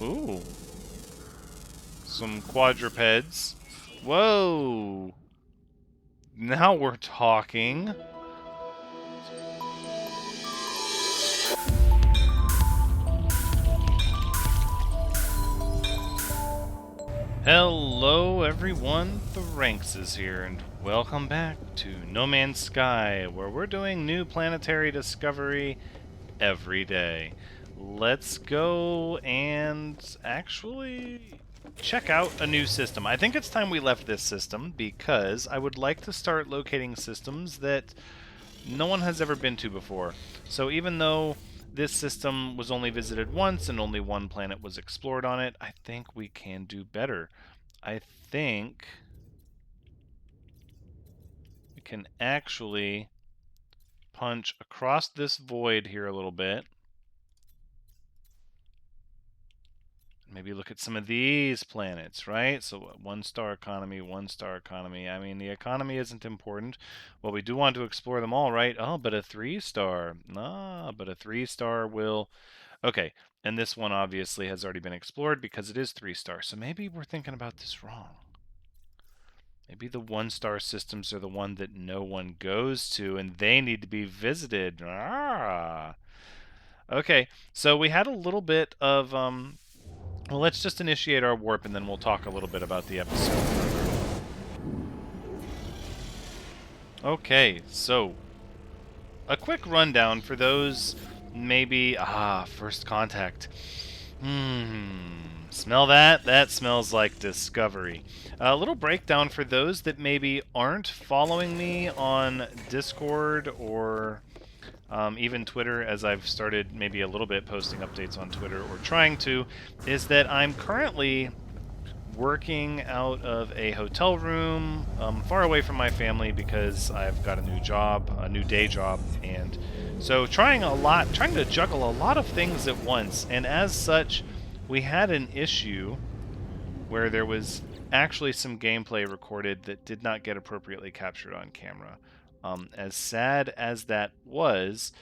Ooh. Some quadrupeds. Whoa! Now we're talking. Hello everyone, the Ranks is here, and welcome back to No Man's Sky, where we're doing new planetary discovery every day. Let's go and actually check out a new system. I think it's time we left this system because I would like to start locating systems that no one has ever been to before. So even though this system was only visited once and only one planet was explored on it, I think we can do better. I think we can actually punch across this void here a little bit. Maybe look at some of these planets, right? So one-star economy, one-star economy. I mean, the economy isn't important. Well, we do want to explore them all, right? Oh, but a three-star. Ah, but a three-star will... Okay, and this one obviously has already been explored because it is three-star. So maybe we're thinking about this wrong. Maybe the one-star systems are the one that no one goes to, and they need to be visited. Ah. Okay, so we had a little bit of well, let's just initiate our warp and then we'll talk a little bit about the episode. Okay, so a quick rundown for those maybe... first contact. Smell that? That smells like discovery. A little breakdown for those that maybe aren't following me on Discord or even Twitter, as I've started maybe a little bit posting updates on Twitter, or trying to, is that I'm currently working out of a hotel room far away from my family because I've got a new job, a new day job, and so trying to juggle a lot of things at once, and as such, we had an issue where there was actually some gameplay recorded that did not get appropriately captured on camera. As sad as that was,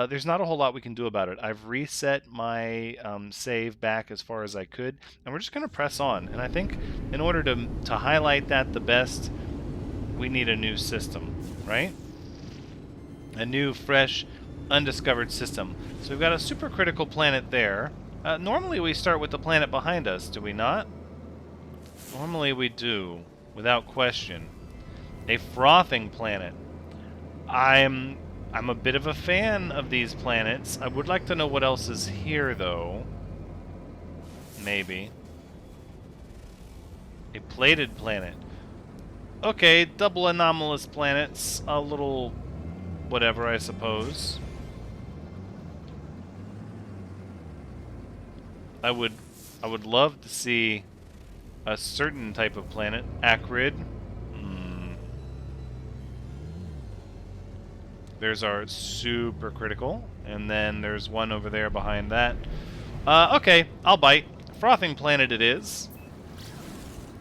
there's not a whole lot we can do about it. I've reset my save back as far as I could, and we're just going to press on. And I think in order to highlight that the best, we need a new system, right? A new, fresh, undiscovered system. So we've got a supercritical planet there. Normally we start with the planet behind us, do we not? Normally we do, without question. A frothing planet. I'm a bit of a fan of these planets. I would like to know what else is here, though. Maybe. A plated planet. Okay, double anomalous planets. A little... whatever, I suppose. I would love to see a certain type of planet. Acrid. There's our super critical, and then there's one over there behind that. Okay, I'll bite. Frothing planet it is.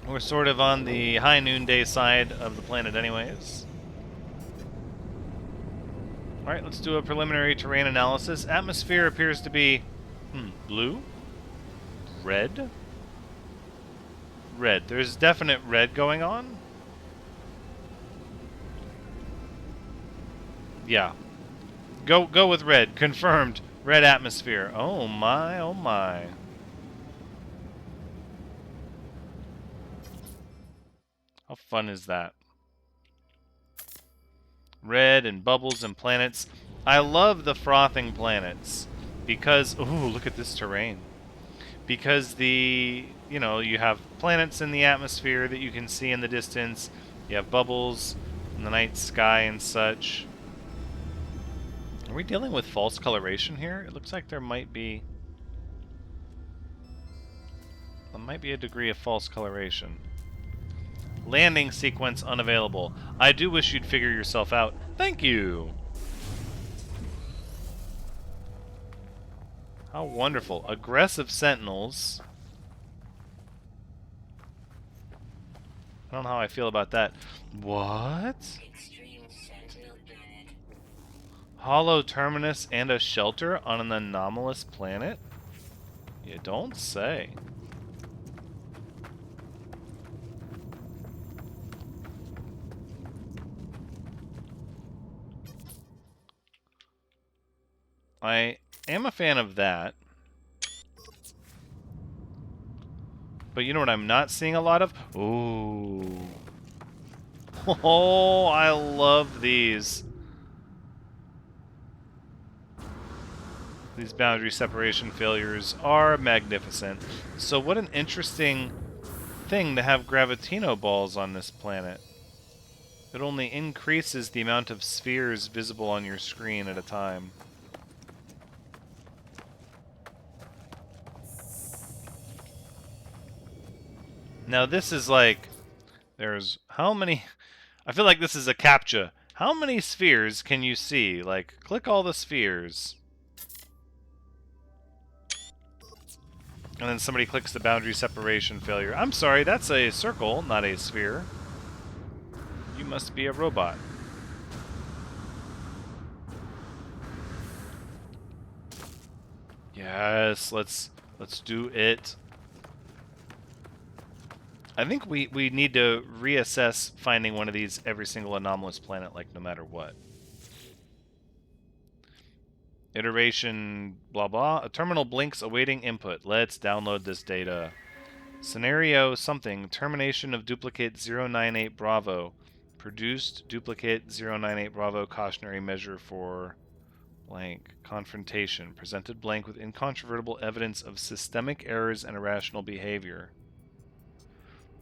We're sort of on the high noonday side of the planet anyways. Alright, let's do a preliminary terrain analysis. Atmosphere appears to be... blue? Red? Red. There's definite red going on. Yeah. Go with red. Confirmed. Red atmosphere. Oh my, oh my. How fun is that? Red and bubbles and planets. I love the frothing planets because... ooh, look at this terrain. Because you have planets in the atmosphere that you can see in the distance. You have bubbles in the night sky and such. Are we dealing with false coloration here? It looks like there might be a degree of false coloration. Landing sequence unavailable. I do wish you'd figure yourself out. Thank you! How wonderful. Aggressive sentinels. I don't know how I feel about that. What? Hollow terminus and a shelter on an anomalous planet? You don't say. I am a fan of that. But you know what I'm not seeing a lot of? Ooh. Oh, I love these. These boundary separation failures are magnificent. So what an interesting thing to have gravitino balls on this planet. It only increases the amount of spheres visible on your screen at a time. Now this is like, there's how many... I feel like this is a CAPTCHA. How many spheres can you see? Like, click all the spheres. And then somebody clicks the boundary separation failure. I'm sorry, that's a circle, not a sphere. You must be a robot. Yes, let's do it. I think we need to reassess finding one of these every single anomalous planet, like no matter what. Iteration blah blah. A terminal blinks awaiting input. Let's download this data. Scenario something. Termination of duplicate 098 Bravo. Produced duplicate 098 Bravo cautionary measure for blank. Confrontation. Presented blank with incontrovertible evidence of systemic errors and irrational behavior.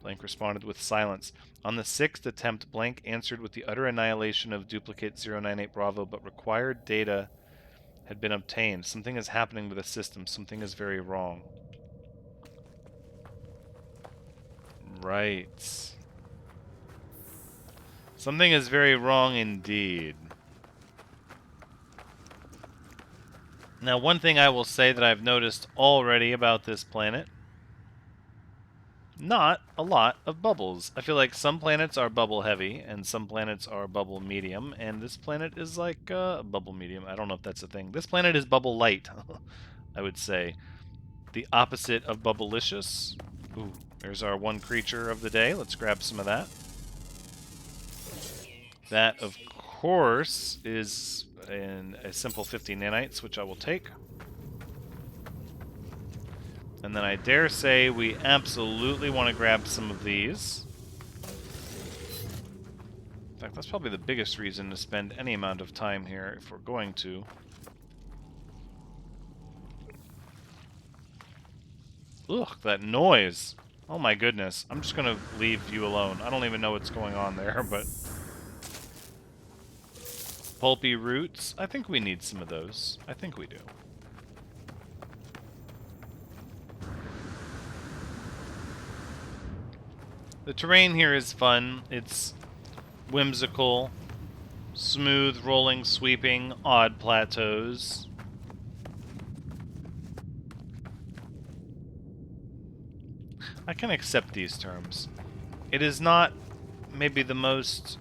Blank responded with silence. On the 6th attempt, blank answered with the utter annihilation of duplicate 098 Bravo, but required data had been obtained. Something is happening with the system. Something is very wrong. Right. Something is very wrong indeed. Now, one thing I will say that I've noticed already about this planet, not a lot of bubbles. I feel like some planets are bubble heavy and some planets are bubble medium, and this planet is like bubble medium. I don't know if that's a thing. This planet is bubble light, I would say. The opposite of bubblicious. Ooh, there's our one creature of the day. Let's grab some of that. That, of course, is a simple 50 nanites, which I will take. And then I dare say we absolutely want to grab some of these. In fact, that's probably the biggest reason to spend any amount of time here if we're going to. Ugh, that noise. Oh my goodness. I'm just going to leave you alone. I don't even know what's going on there, but... Pulpy roots. I think we need some of those. I think we do. The terrain here is fun. It's whimsical, smooth, rolling, sweeping, odd plateaus. I can accept these terms. It is not maybe the most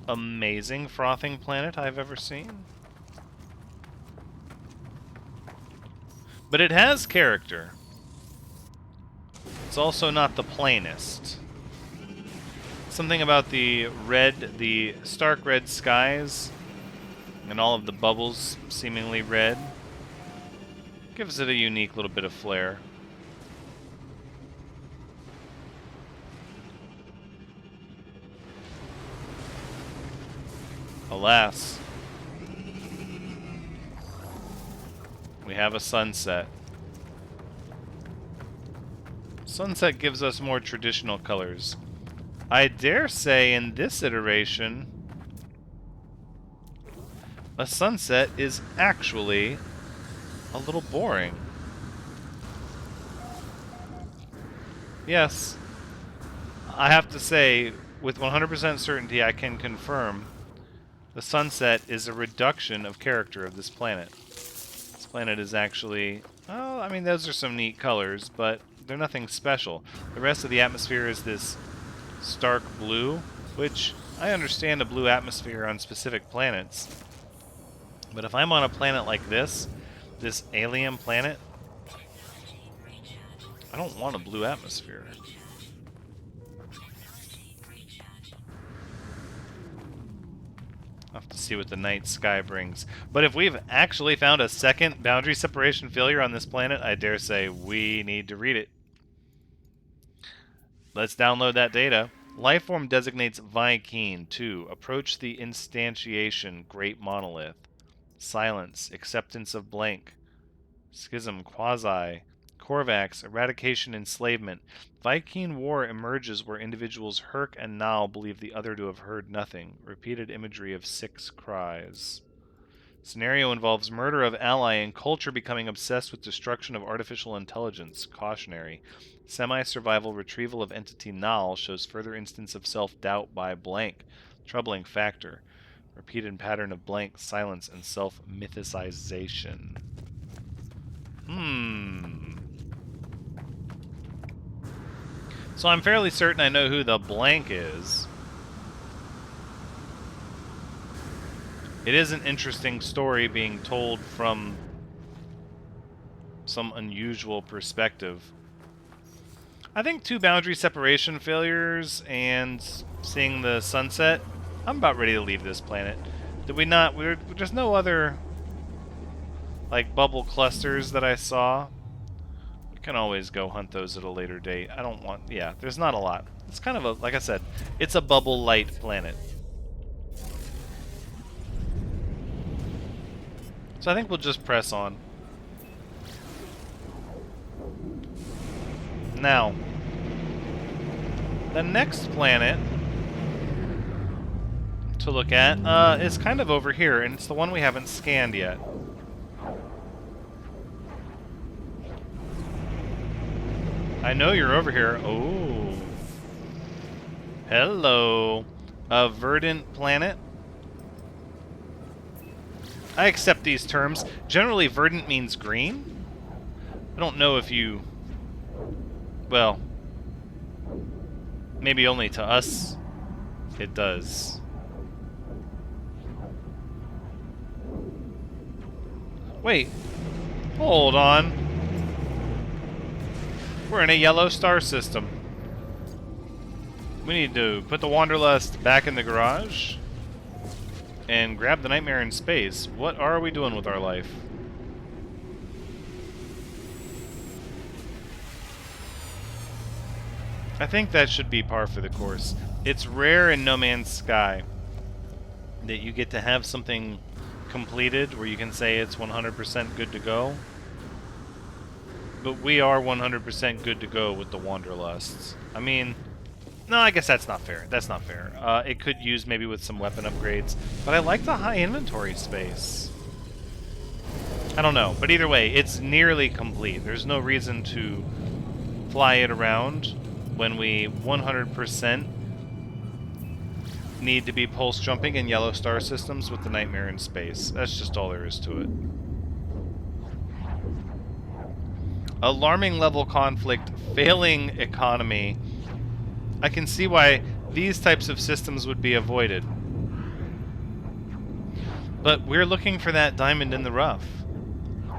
amazing frothing planet I've ever seen, but it has character. It's also not the plainest. Something about the red, the stark red skies, and all of the bubbles seemingly red, gives it a unique little bit of flair. Alas, we have a sunset. Sunset gives us more traditional colors. I dare say in this iteration, a sunset is actually a little boring. Yes, I have to say, with 100% certainty, I can confirm the sunset is a reduction of character of this planet. This planet is actually, well, I mean, those are some neat colors, but they're nothing special. The rest of the atmosphere is this stark blue, which I understand a blue atmosphere on specific planets. But if I'm on a planet like this alien planet, don't want a blue atmosphere. I'll have to see what the night sky brings. But if we've actually found a second boundary separation failure on this planet, I dare say we need to read it. Let's download that data. Lifeform designates Vy'keen 2. Approach the instantiation, Great Monolith. Silence, acceptance of blank. Schism, quasi. Korvax, eradication, enslavement. Vy'keen war emerges where individuals Herc and Nal believe the other to have heard nothing. Repeated imagery of 6 cries. Scenario involves murder of ally and culture becoming obsessed with destruction of artificial intelligence. Cautionary. Semi-survival retrieval of entity Nal shows further instance of self-doubt by blank. Troubling factor. Repeated pattern of blank, silence, and self-mythicization. So I'm fairly certain I know who the blank is. It is an interesting story being told from some unusual perspective. I think 2 boundary separation failures and seeing the sunset, I'm about ready to leave this planet. Did we not? There's no other, like, bubble clusters that I saw. We can always go hunt those at a later date. I don't want... Yeah, there's not a lot. It's kind of a... Like I said, it's a bubble light planet. So I think we'll just press on. Now, the next planet to look at is kind of over here, and it's the one we haven't scanned yet. I know you're over here. Oh. Hello. A verdant planet. I accept these terms. Generally, verdant means green. I don't know if you... Well, maybe only to us it does. Wait. Hold on. We're in a yellow star system. We need to put the Wanderlust back in the garage and grab the Nightmare in space. What are we doing with our life? I think that should be par for the course. It's rare in No Man's Sky that you get to have something completed where you can say it's 100% good to go. But we are 100% good to go with the Wanderlusts. I mean, no, I guess that's not fair. That's not fair. It could use maybe with some weapon upgrades, but I like the high inventory space. I don't know, but either way, it's nearly complete. There's no reason to fly it around when we 100% need to be pulse jumping in yellow star systems with the Nightmare in space. That's just all there is to it. Alarming level conflict, failing economy. I can see why these types of systems would be avoided. But we're looking for that diamond in the rough.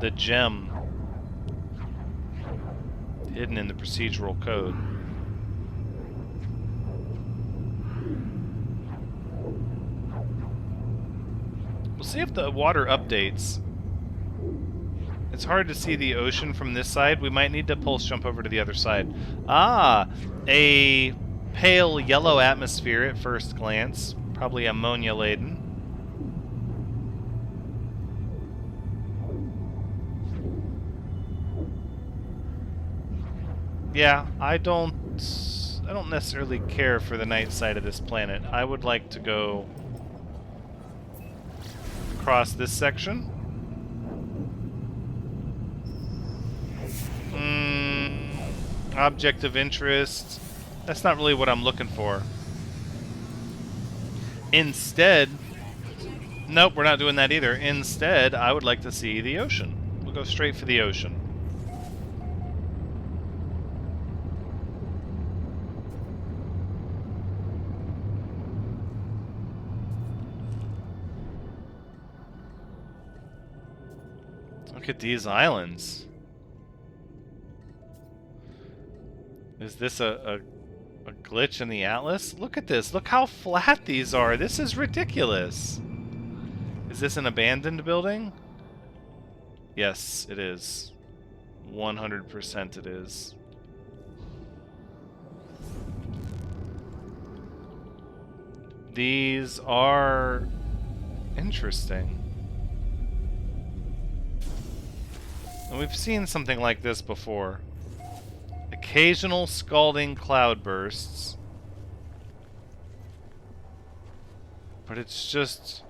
The gem. Hidden in the procedural code. We'll see if the water updates. It's hard to see the ocean from this side. We might need to pulse jump over to the other side. Ah, a pale yellow atmosphere at first glance. Probably ammonia laden. Yeah, I don't necessarily care for the night side of this planet. I would like to go across this section. Object of interest. That's not really what I'm looking for. Instead, nope, we're not doing that either. Instead, I would like to see the ocean. We'll go straight for the ocean. Look at these islands. Is this a glitch in the atlas? Look at this. Look how flat these are. This is ridiculous. Is this an abandoned building? Yes, it is. 100% it is. These are interesting. And we've seen something like this before. Occasional scalding cloudbursts. But it's just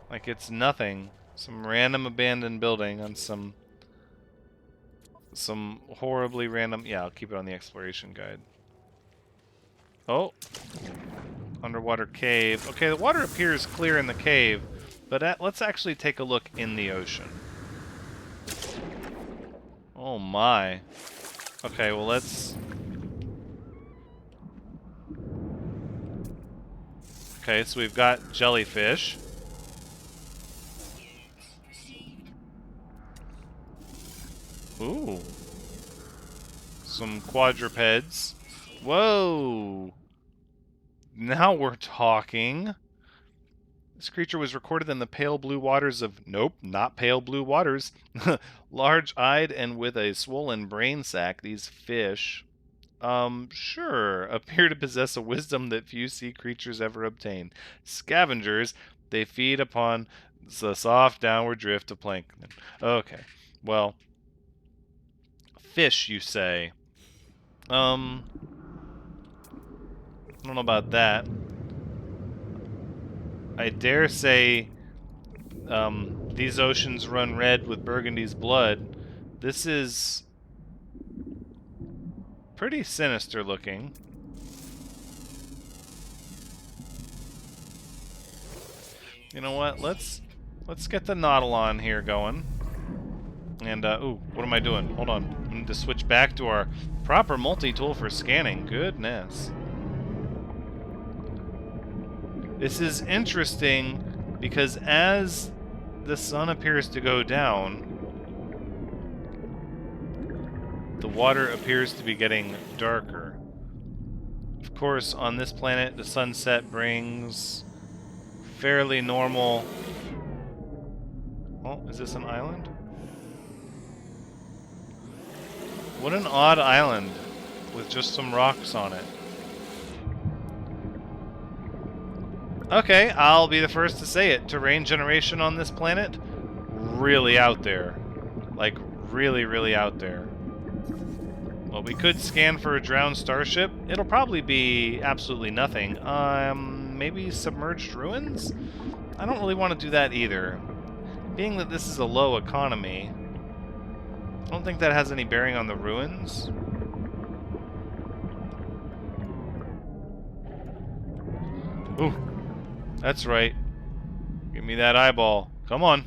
like it's nothing. Some random abandoned building on some horribly random... Yeah, I'll keep it on the exploration guide. Oh. Underwater cave. Okay, the water appears clear in the cave, but let's actually take a look in the ocean. Oh my. Okay, well let's... Okay, so we've got jellyfish. Ooh. Some quadrupeds. Whoa! Now we're talking. This creature was recorded in the pale blue waters of... Nope, not pale blue waters. Large-eyed and with a swollen brain sac, these fish... sure, appear to possess a wisdom that few sea creatures ever obtain. Scavengers, they feed upon the soft downward drift of plankton. Okay, well... Fish, you say? I don't know about that. I dare say these oceans run red with Burgundy's blood. This is pretty sinister looking. You know what? Let's get the Nautilon here going. And, ooh, what am I doing? Hold on. I need to switch back to our proper multi-tool for scanning. Goodness. This is interesting because as the sun appears to go down, the water appears to be getting darker. Of course, on this planet, the sunset brings fairly normal... Oh, is this an island? What an odd island with just some rocks on it. Okay, I'll be the first to say it. Terrain generation on this planet, really out there. Like, really, really out there. Well, we could scan for a drowned starship. It'll probably be absolutely nothing. Maybe submerged ruins? I don't really want to do that either. Being that this is a low economy, I don't think that has any bearing on the ruins. Ooh, that's right. Give me that eyeball. Come on.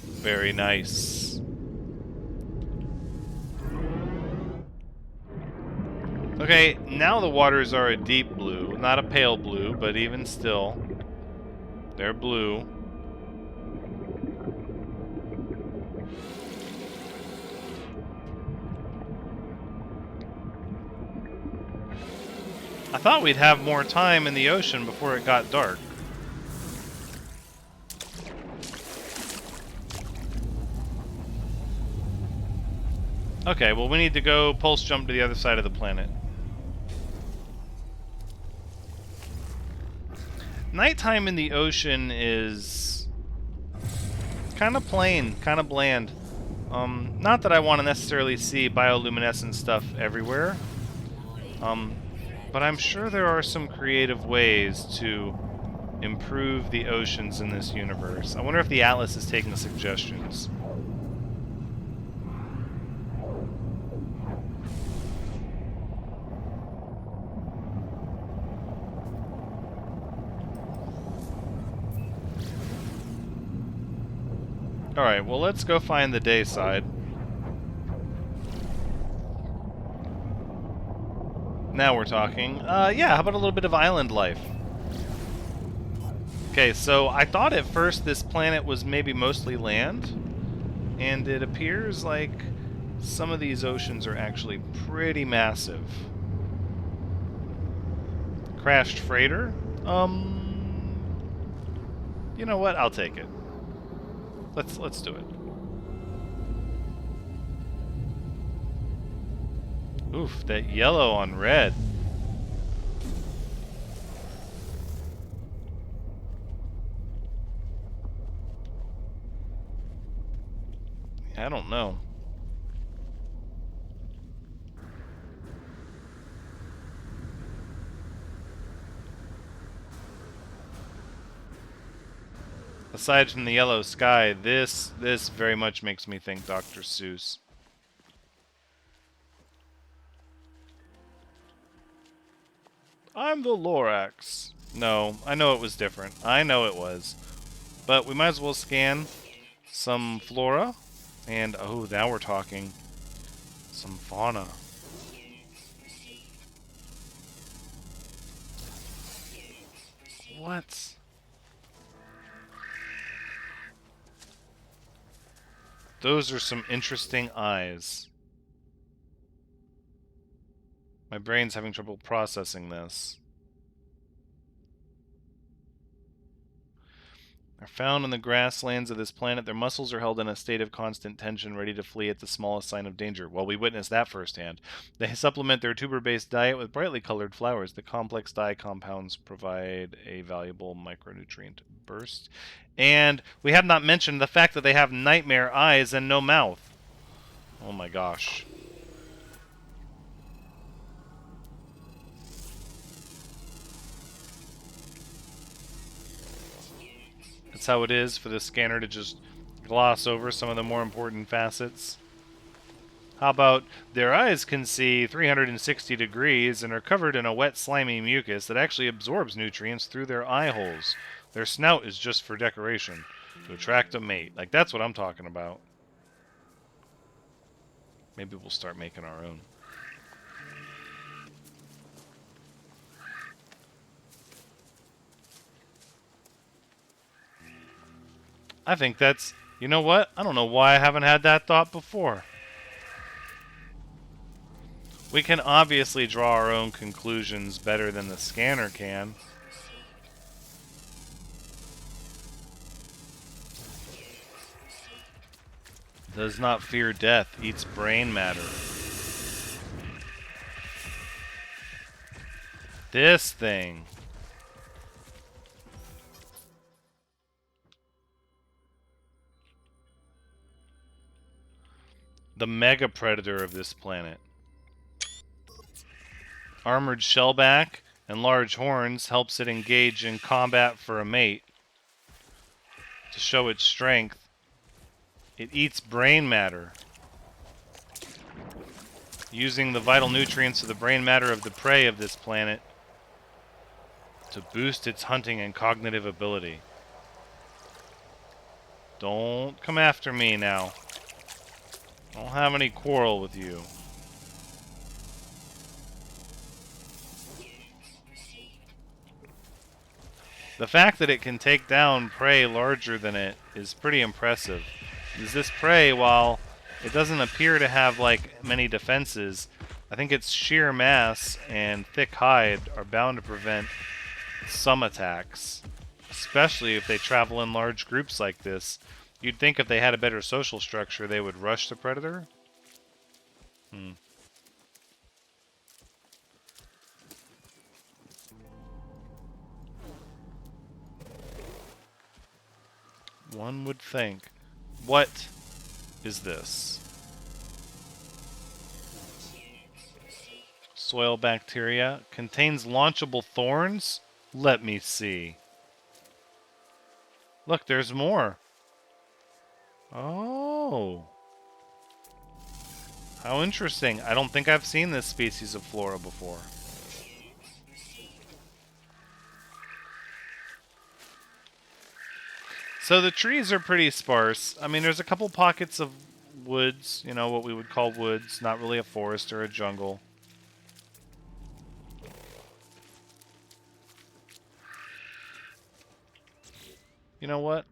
Very nice. Okay, now the waters are a deep blue. Not a pale blue, but even still, they're blue. I thought we'd have more time in the ocean before it got dark. Okay, well we need to go pulse jump to the other side of the planet. Nighttime in the ocean is kind of plain, kind of bland. Not that I want to necessarily see bioluminescent stuff everywhere. But I'm sure there are some creative ways to improve the oceans in this universe. I wonder if the Atlas is taking suggestions. Alright, well let's go find the day side. Now we're talking. Yeah, how about a little bit of island life? Okay, so I thought at first this planet was maybe mostly land. And it appears like some of these oceans are actually pretty massive. Crashed freighter? You know what? I'll take it. Let's do it. Oof, that yellow on red. I don't know. Aside from the yellow sky, this very much makes me think Dr. Seuss. I'm the Lorax. No, I know it was different. I know it was. But we might as well scan some flora. And, oh, now we're talking. Some fauna. What? Those are some interesting eyes. My brain's having trouble processing this. Are found in the grasslands of this planet. Their muscles are held in a state of constant tension, ready to flee at the smallest sign of danger. Well, we witnessed that firsthand. They supplement their tuber-based diet with brightly colored flowers. The complex dye compounds provide a valuable micronutrient burst. And we have not mentioned the fact that they have nightmare eyes and no mouth. Oh my gosh. That's how it is for the scanner to just gloss over some of the more important facets. How about their eyes can see 360 degrees and are covered in a wet, slimy mucus that actually absorbs nutrients through their eye holes. Their snout is just for decoration, to attract a mate. Like, that's what I'm talking about. Maybe we'll start making our own. I think that's... You know what? I don't know why I haven't had that thought before. We can obviously draw our own conclusions better than the scanner can. Does not fear death, eats brain matter. This thing. The mega predator of this planet. Armored shellback and large horns helps it engage in combat for a mate. To show its strength, it eats brain matter, using the vital nutrients of the brain matter of the prey of this planet to boost its hunting and cognitive ability. Don't come after me now. I don't have any quarrel with you. The fact that it can take down prey larger than it is pretty impressive. Is this prey, while it doesn't appear to have like many defenses, I think its sheer mass and thick hide are bound to prevent some attacks, especially if they travel in large groups like this. You'd think if they had a better social structure, they would rush the predator. One would think. What is this? Soil bacteria. Contains launchable thorns? Let me see. Look, there's more. Oh. How interesting. I don't think I've seen this species of flora before. So the trees are pretty sparse. I mean, there's a couple pockets of woods, you know, what we would call woods, not really a forest or a jungle. You know what?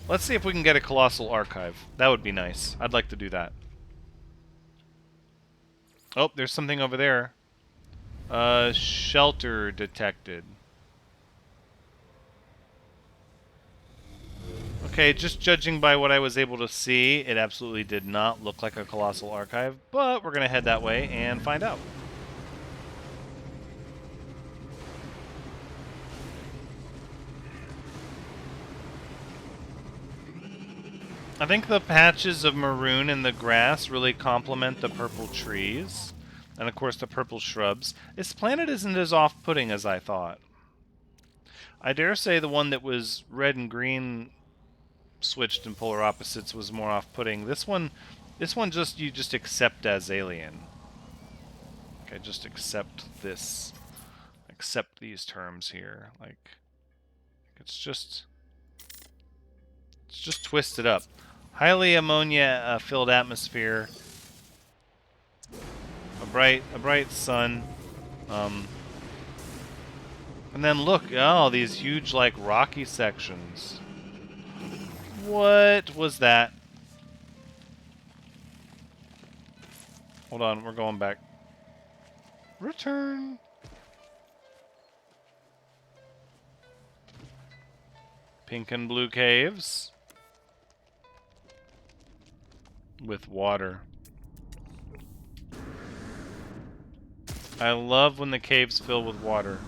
Let's see if we can get a colossal archive. That would be nice. I'd like to do that. Oh, there's something over there. Shelter detected. Okay, just judging by what I was able to see, it absolutely did not look like a colossal archive, but we're going to head that way and find out. I think the patches of maroon in the grass really complement the purple trees, and of course the purple shrubs. This planet isn't as off-putting as I thought. I dare say the one that was red and green switched in polar opposites was more off-putting. This one just you just accept as alien. Okay, just accept this. Accept these terms here. Like it's just twisted up. Highly ammonia filled atmosphere. A bright sun. And then look, oh, these huge like rocky sections. What was that? Hold on, we're going back. Return. Pink and blue caves. With water. I love when the caves fill with water.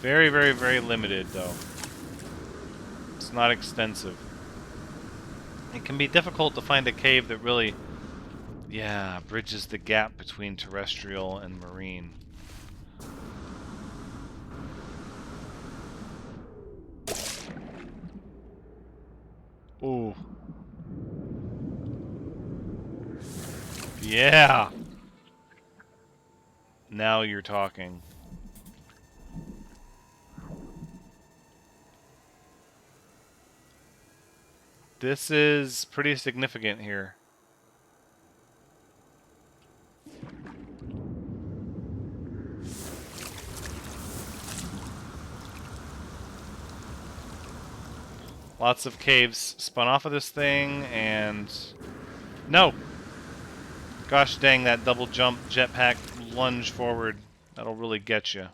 Very, very, very limited, though. It's not extensive. It can be difficult to find a cave that really, yeah, bridges the gap between terrestrial and marine. Ooh. Yeah! Now you're talking. This is pretty significant here. Lots of caves spun off of this thing, and... No! Gosh dang, that double jump jetpack lunge forward. That'll really get you.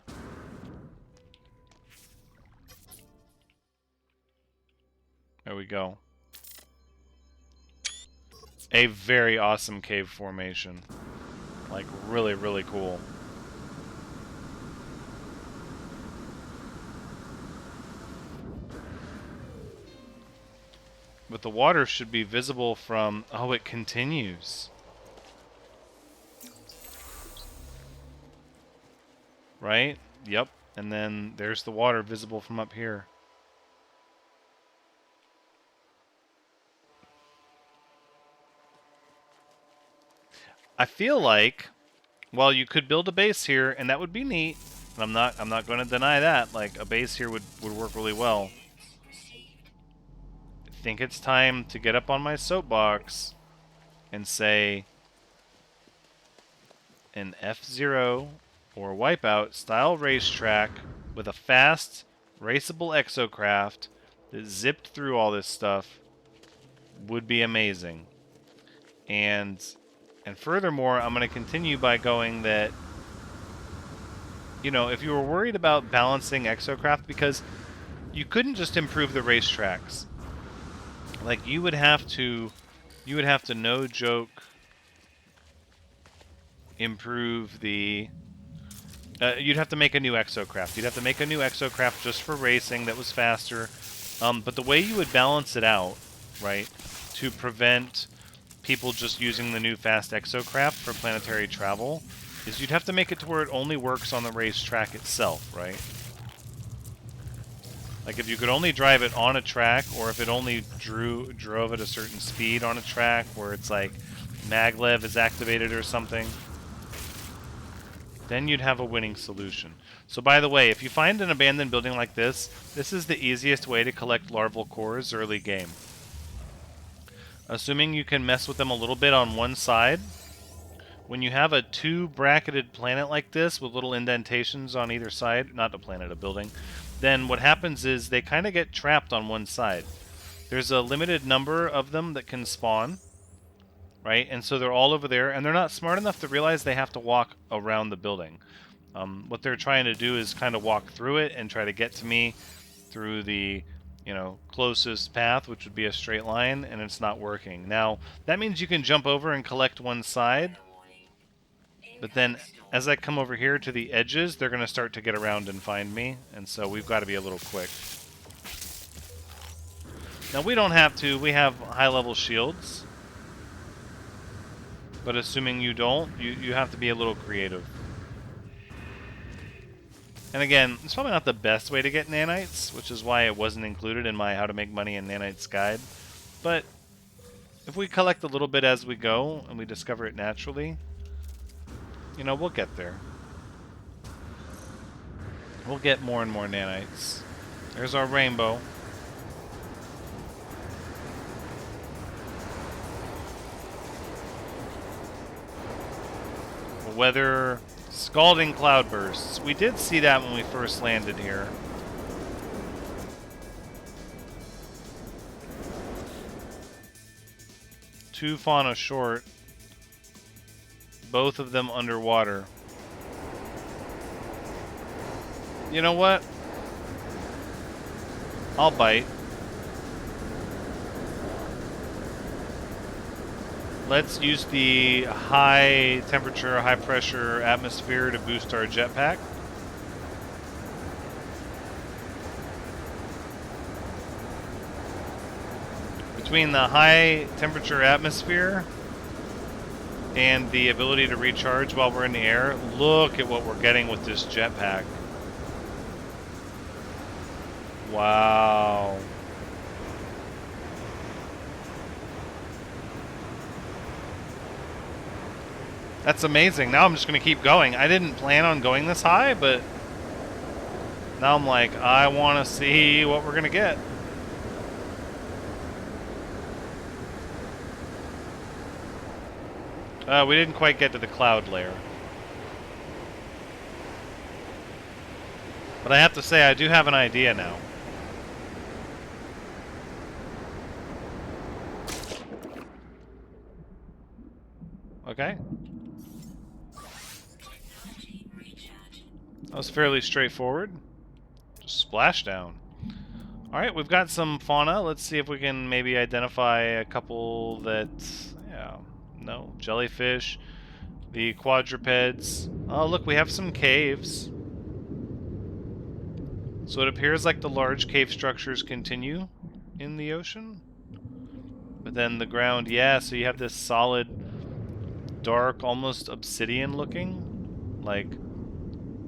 There we go. A very awesome cave formation. Like, really, really cool. But the water should be visible from... Oh, it continues. Right? Yep. And then there's the water visible from up here. I feel like, well, you could build a base here, and that would be neat. I'm not going to deny that. Like, a base here would work really well. I think it's time to get up on my soapbox and say an F-Zero or Wipeout style racetrack with a fast, raceable exocraft that zipped through all this stuff would be amazing. And furthermore, I'm going to continue by going that, you know, if you were worried about balancing exocraft, because you couldn't just improve the racetracks. Like, you would have to no joke improve the... you'd have to make a new exocraft. You'd have to make a new exocraft just for racing that was faster. But the way you would balance it out, right, to prevent people just using the new fast exocraft for planetary travel, is you'd have to make it to where it only works on the racetrack itself, right? Like, if you could only drive it on a track, or if it only drove at a certain speed on a track, where it's like maglev is activated or something, then you'd have a winning solution. So by the way, if you find an abandoned building like this, this is the easiest way to collect larval cores early game. Assuming you can mess with them a little bit on one side, when you have a two-bracketed planet like this with little indentations on either side, not a planet, a building, then what happens is they kind of get trapped on one side. There's a limited number of them that can spawn, right? And so they're all over there, and they're not smart enough to realize they have to walk around the building. What they're trying to do is kind of walk through it and try to get to me through the, closest path, which would be a straight line, and it's not working. Now, that means you can jump over and collect one side, but then as I come over here to the edges, they're going to start to get around and find me, and so we've got to be a little quick. Now, we don't have to. We have high-level shields, but assuming you don't, you have to be a little creative. And again, it's probably not the best way to get nanites, which is why it wasn't included in my How to Make Money in Nanites guide. But if we collect a little bit as we go, and we discover it naturally, we'll get there. We'll get more and more nanites. There's our rainbow. Weather... Scalding cloudbursts. We did see that when we first landed here. Two fauna short. Both of them underwater. You know what? I'll bite. Let's use the high temperature, high pressure atmosphere to boost our jetpack. Between the high temperature atmosphere and the ability to recharge while we're in the air, look at what we're getting with this jetpack. Wow. That's amazing. Now I'm just going to keep going. I didn't plan on going this high, but now I'm like, I want to see what we're going to get. We didn't quite get to the cloud layer. But I have to say, I do have an idea now. Okay. That was fairly straightforward. Just splashdown. Alright, we've got some fauna. Let's see if we can maybe identify a couple that... Yeah, no. Jellyfish. The quadrupeds. Oh, look, we have some caves. So it appears like the large cave structures continue in the ocean. But then the ground, yeah, so you have this solid, dark, almost obsidian looking. Like...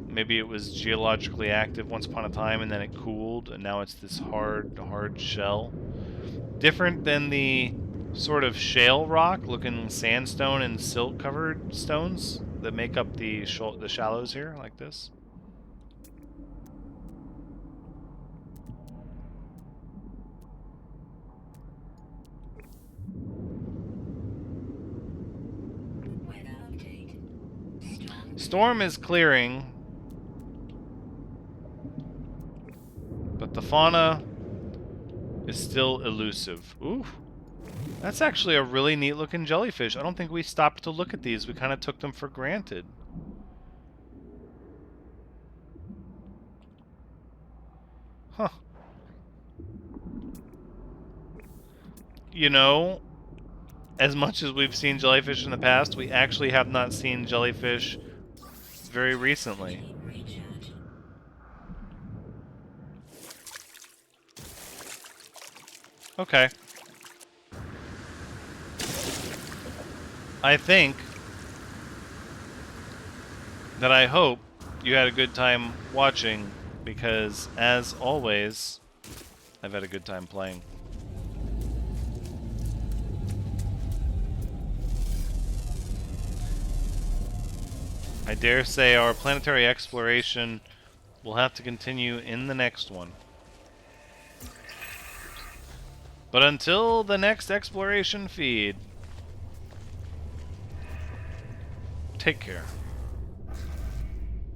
Maybe it was geologically active once upon a time and then it cooled and now it's this hard shell. Different than the sort of shale rock looking sandstone and silt covered stones that make up the shallows here like this. Storm is clearing. But the fauna is still elusive. Ooh. That's actually a really neat looking jellyfish. I don't think we stopped to look at these. We kind of took them for granted. Huh. As much as we've seen jellyfish in the past, we actually have not seen jellyfish very recently. Okay. I think that I hope you had a good time watching, because, as always, I've had a good time playing. I dare say our planetary exploration will have to continue in the next one. But until the next exploration feed, Take care.